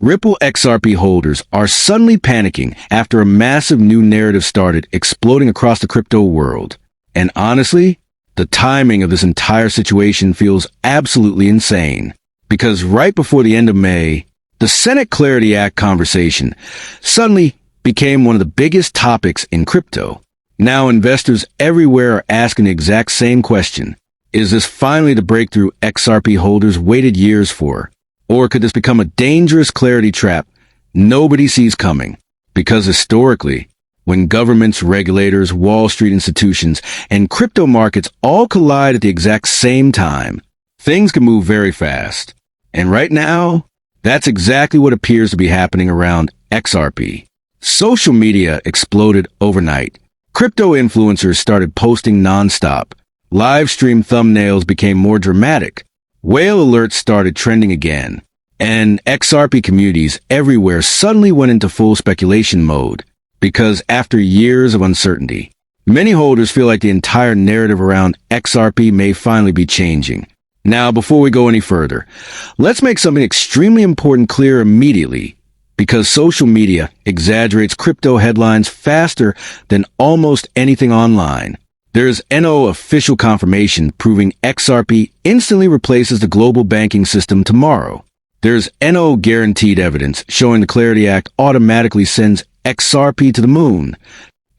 Ripple XRP holders are suddenly panicking after a massive new narrative started exploding across the crypto world. And honestly, the timing of this entire situation feels absolutely insane. Because right before the end of May, the Senate Clarity Act conversation suddenly became one of the biggest topics in crypto. Now investors everywhere are asking the exact same question. Is this finally the breakthrough XRP holders waited years for? Or could this become a dangerous clarity trap nobody sees coming? Because historically, when governments, regulators, Wall Street institutions, and crypto markets all collide at the exact same time, things can move very fast. And right now, that's exactly what appears to be happening around XRP. Social media exploded overnight. Crypto influencers started posting nonstop. Live stream thumbnails became more dramatic. Whale alerts started trending again. And XRP communities everywhere suddenly went into full speculation mode. Because after years of uncertainty, many holders feel like the entire narrative around XRP may finally be changing. Now, before we go any further, let's make something extremely important clear immediately. Because social media exaggerates crypto headlines faster than almost anything online. There's no official confirmation proving XRP instantly replaces the global banking system tomorrow. There's no guaranteed evidence showing the Clarity Act automatically sends XRP to the moon.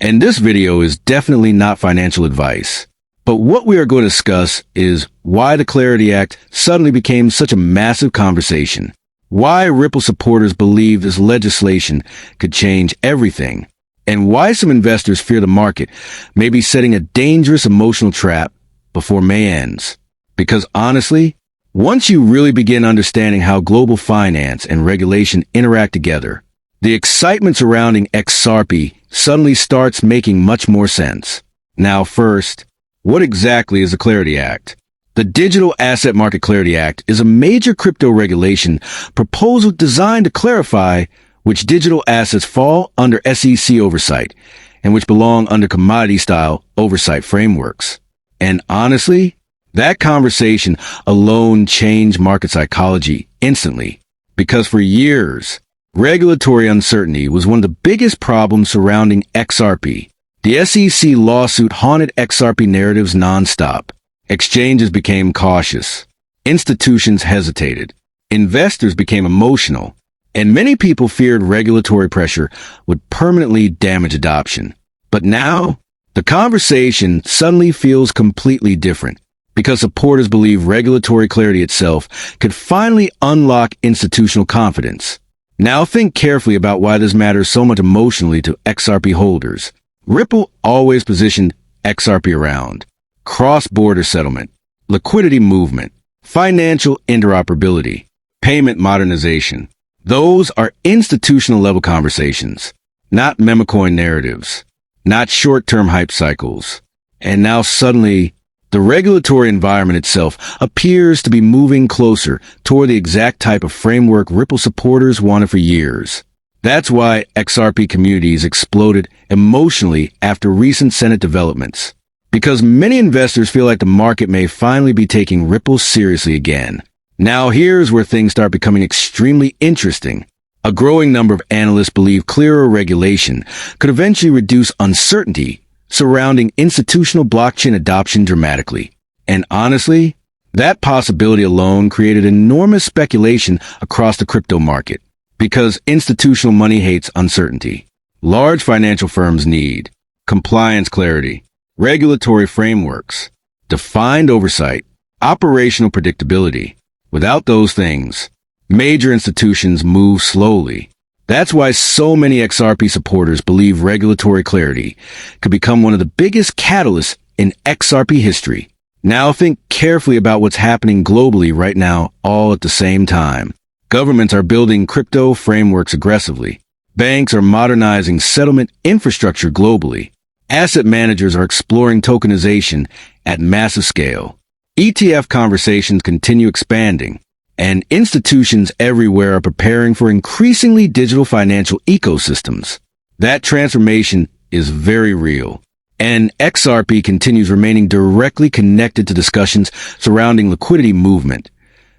And this video is definitely not financial advice. But what we are going to discuss is why the Clarity Act suddenly became such a massive conversation. Why Ripple supporters believe this legislation could change everything. And why some investors fear the market may be setting a dangerous emotional trap before May ends. Because honestly, once you really begin understanding how global finance and regulation interact together, the excitement surrounding XRP suddenly starts making much more sense. Now first, what exactly is the Clarity Act? The Digital Asset Market Clarity Act is a major crypto regulation proposal designed to clarify which digital assets fall under SEC oversight and which belong under commodity-style oversight frameworks. And honestly, that conversation alone changed market psychology instantly. Because for years, regulatory uncertainty was one of the biggest problems surrounding XRP. The SEC lawsuit haunted XRP narratives nonstop. Exchanges became cautious. Institutions hesitated. Investors became emotional. And many people feared regulatory pressure would permanently damage adoption. But now, the conversation suddenly feels completely different. Because supporters believe regulatory clarity itself could finally unlock institutional confidence. Now think carefully about why this matters so much emotionally to XRP holders. Ripple always positioned XRP around cross-border settlement, liquidity movement, financial interoperability, payment modernization. Those are institutional-level conversations, not memecoin narratives, not short-term hype cycles. And now suddenly, the regulatory environment itself appears to be moving closer toward the exact type of framework Ripple supporters wanted for years. That's why XRP communities exploded emotionally after recent Senate developments. Because many investors feel like the market may finally be taking Ripple seriously again. Now here's where things start becoming extremely interesting. A growing number of analysts believe clearer regulation could eventually reduce uncertainty surrounding institutional blockchain adoption dramatically. And honestly, that possibility alone created enormous speculation across the crypto market. Because institutional money hates uncertainty. Large financial firms need compliance clarity, regulatory frameworks, defined oversight, operational predictability. Without those things, major institutions move slowly. That's why so many XRP supporters believe regulatory clarity could become one of the biggest catalysts in XRP history. Now think carefully about what's happening globally right now, all at the same time. Governments are building crypto frameworks aggressively. Banks are modernizing settlement infrastructure globally. Asset managers are exploring tokenization at massive scale. ETF conversations continue expanding. And institutions everywhere are preparing for increasingly digital financial ecosystems. That transformation is very real. And XRP continues remaining directly connected to discussions surrounding liquidity movement,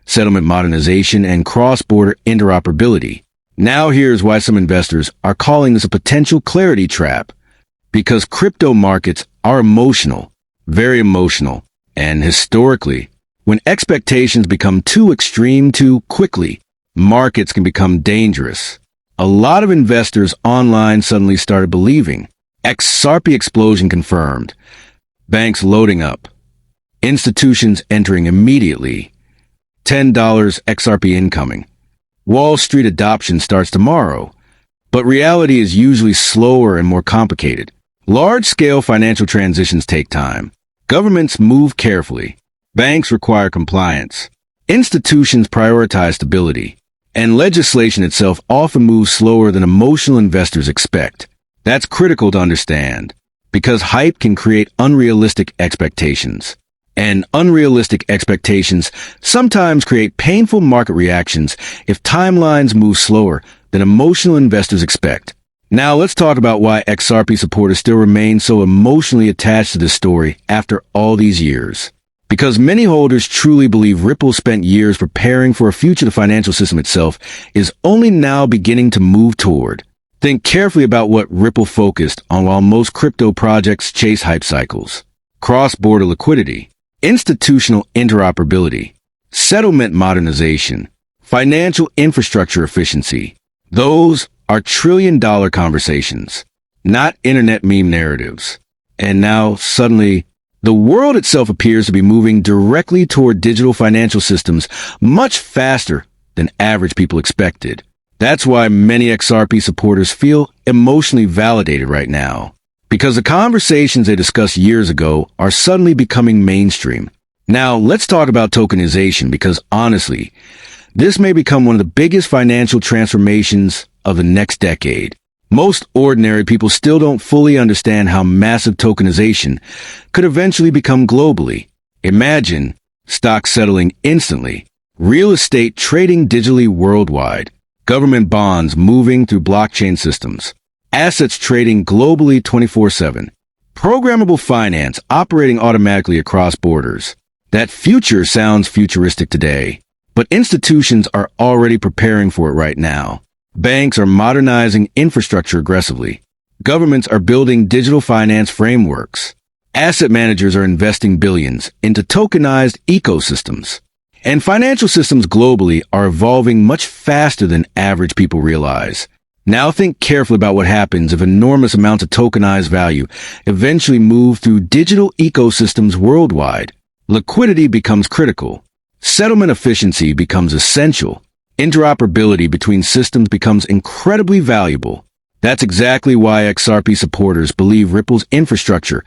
settlement modernization, and cross-border interoperability. Now here's why some investors are calling this a potential clarity trap. Because crypto markets are emotional, very emotional, and historically, when expectations become too extreme too quickly, markets can become dangerous. A lot of investors online suddenly started believing. XRP explosion confirmed. Banks loading up. Institutions entering immediately. $10 XRP incoming. Wall Street adoption starts tomorrow. But reality is usually slower and more complicated. Large-scale financial transitions take time. Governments move carefully. Banks require compliance. Institutions prioritize stability. And legislation itself often moves slower than emotional investors expect. That's critical to understand, because hype can create unrealistic expectations. And unrealistic expectations sometimes create painful market reactions if timelines move slower than emotional investors expect. Now let's talk about why XRP supporters still remain so emotionally attached to this story after all these years. Because many holders truly believe Ripple spent years preparing for a future the financial system itself is only now beginning to move toward. Think carefully about what Ripple focused on while most crypto projects chase hype cycles. Cross-border liquidity, institutional interoperability, settlement modernization, financial infrastructure efficiency. Those are trillion-dollar conversations, not internet meme narratives. And now, suddenly, the world itself appears to be moving directly toward digital financial systems much faster than average people expected. That's why many XRP supporters feel emotionally validated right now. Because the conversations they discussed years ago are suddenly becoming mainstream. Now, let's talk about tokenization because honestly, this may become one of the biggest financial transformations of the next decade. Most ordinary people still don't fully understand how massive tokenization could eventually become globally. Imagine stocks settling instantly, real estate trading digitally worldwide, government bonds moving through blockchain systems, assets trading globally 24/7, programmable finance operating automatically across borders. That future sounds futuristic today, but institutions are already preparing for it right now. Banks are modernizing infrastructure aggressively. Governments are building digital finance frameworks. Asset managers are investing billions into tokenized ecosystems. And financial systems globally are evolving much faster than average people realize. Now think carefully about what happens if enormous amounts of tokenized value eventually move through digital ecosystems worldwide. Liquidity becomes critical. Settlement efficiency becomes essential. Interoperability between systems becomes incredibly valuable. That's exactly why XRP supporters believe Ripple's infrastructure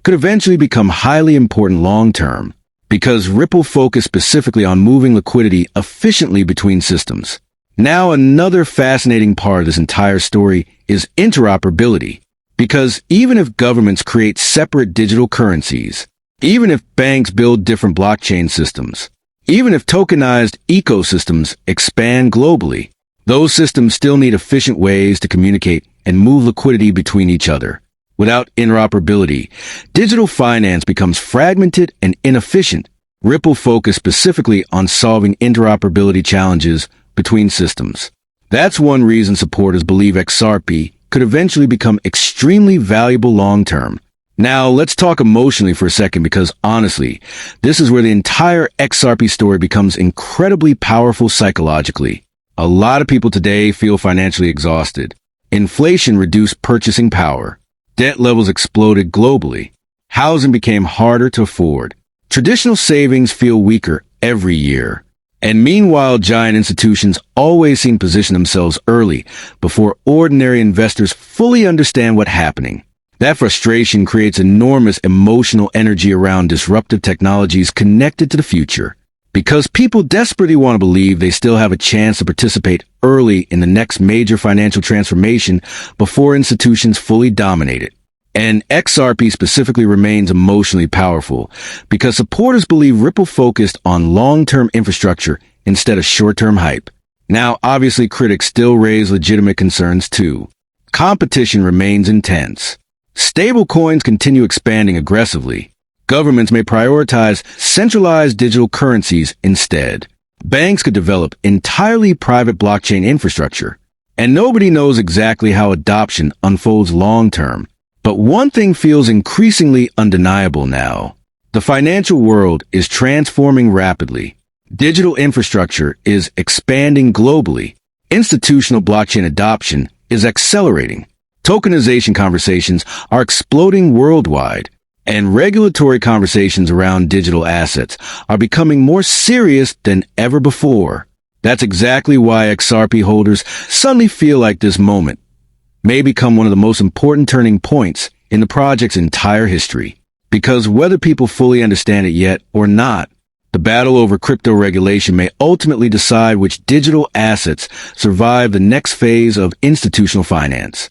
could eventually become highly important long-term, because Ripple focused specifically on moving liquidity efficiently between systems. Now, another fascinating part of this entire story is interoperability, because even if governments create separate digital currencies, even if banks build different blockchain systems, even if tokenized ecosystems expand globally, those systems still need efficient ways to communicate and move liquidity between each other. Without interoperability, digital finance becomes fragmented and inefficient. Ripple focused specifically on solving interoperability challenges between systems. That's one reason supporters believe XRP could eventually become extremely valuable long-term. Now, let's talk emotionally for a second because honestly, this is where the entire XRP story becomes incredibly powerful psychologically. A lot of people today feel financially exhausted. Inflation reduced purchasing power. Debt levels exploded globally. Housing became harder to afford. Traditional savings feel weaker every year. And meanwhile, giant institutions always seem to position themselves early before ordinary investors fully understand what's happening. That frustration creates enormous emotional energy around disruptive technologies connected to the future, because people desperately want to believe they still have a chance to participate early in the next major financial transformation before institutions fully dominate it. And XRP specifically remains emotionally powerful because supporters believe Ripple focused on long-term infrastructure instead of short-term hype. Now, obviously, critics still raise legitimate concerns too. Competition remains intense. Stablecoins continue expanding aggressively. Governments may prioritize centralized digital currencies instead. Banks could develop entirely private blockchain infrastructure. And nobody knows exactly how adoption unfolds long-term. But one thing feels increasingly undeniable now. The financial world is transforming rapidly. Digital infrastructure is expanding globally. Institutional blockchain adoption is accelerating. Tokenization conversations are exploding worldwide. And regulatory conversations around digital assets are becoming more serious than ever before. That's exactly why XRP holders suddenly feel like this moment may become one of the most important turning points in the project's entire history. Because whether people fully understand it yet or not, the battle over crypto regulation may ultimately decide which digital assets survive the next phase of institutional finance.